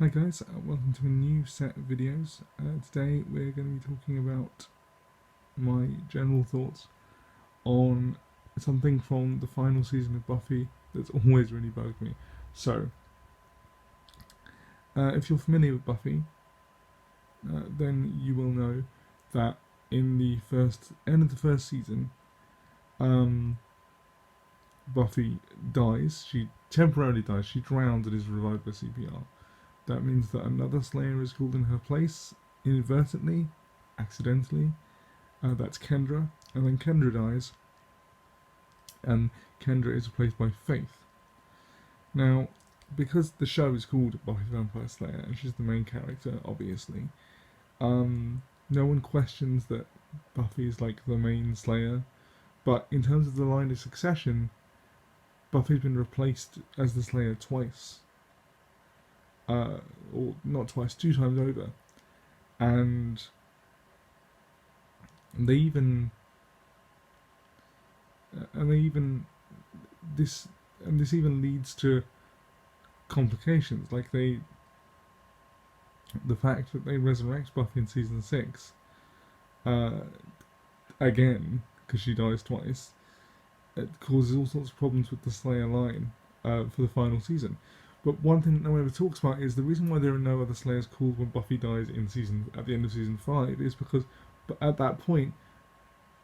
Hi guys, welcome to a new set of videos. Today we're going to be talking about my general thoughts on something from the final season of Buffy that's always really bugged me. So, if you're familiar with Buffy, then you will know that in the end of the first season, Buffy dies. She temporarily dies. She drowns and is revived by CPR. That means that another Slayer is called in her place, inadvertently, accidentally. That's Kendra. And then Kendra dies, and Kendra is replaced by Faith. Now, because the show is called Buffy the Vampire Slayer, and she's the main character, obviously, no one questions that Buffy is like the main Slayer. But in terms of the line of succession, Buffy's been replaced as the Slayer twice. Or not twice, 2 times over, and this even leads to complications. Like the fact that they resurrect Buffy in season 6, again because she dies twice, it causes all sorts of problems with the Slayer line for the final season. But one thing that no one ever talks about is the reason why there are no other Slayers called when Buffy dies at the end of season 5 is because at that point,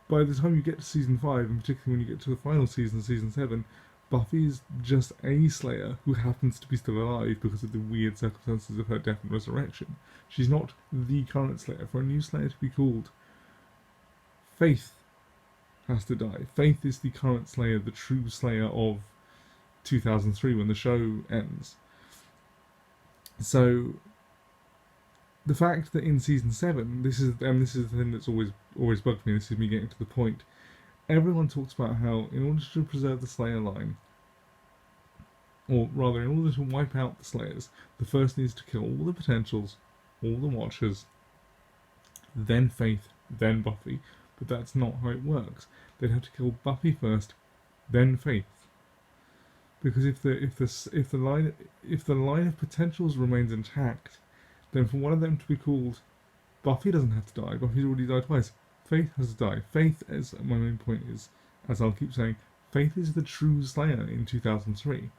by the time you get to season 5, and particularly when you get to the final season, season 7, Buffy is just a Slayer who happens to be still alive because of the weird circumstances of her death and resurrection. She's not the current Slayer. For a new Slayer to be called, Faith has to die. Faith is the current Slayer, the true Slayer of 2003 when the show ends. So the fact that in season 7, this is the thing that's always bugged me. This is me getting to the point. Everyone talks about how in order to preserve the Slayer line, or rather in order to wipe out the Slayers, the first needs to kill all the potentials, all the Watchers, then Faith, then Buffy. But that's not how it works. They'd have to kill Buffy first, then Faith. Because if the line of potentials remains intact, then for one of them to be called Buffy doesn't have to die. Buffy's already died twice. Faith has to die. Faith, as my main point is, as I'll keep saying, Faith is the true Slayer in 2003.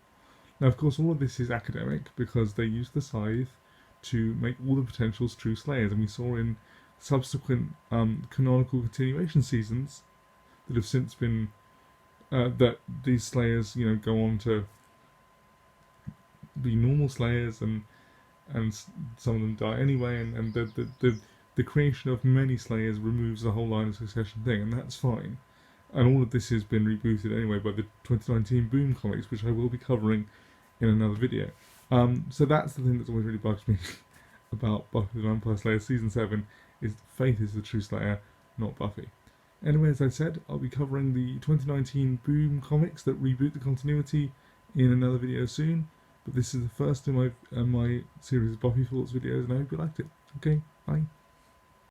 Now, of course, all of this is academic because they used the scythe to make all the potentials true Slayers, and we saw in subsequent canonical continuation seasons that have since been that these Slayers, go on to be normal Slayers, and some of them die anyway, and the creation of many Slayers removes the whole line of succession thing, and that's fine. And all of this has been rebooted anyway by the 2019 Boom comics, which I will be covering in another video. So that's the thing that's always really bugs me about Buffy the Vampire Slayer Season 7, is Faith is the true Slayer, not Buffy. Anyway, as I said, I'll be covering the 2019 Boom comics that reboot the continuity in another video soon, but this is the first in my series of Buffy Thoughts videos, and I hope you liked it. Okay, bye.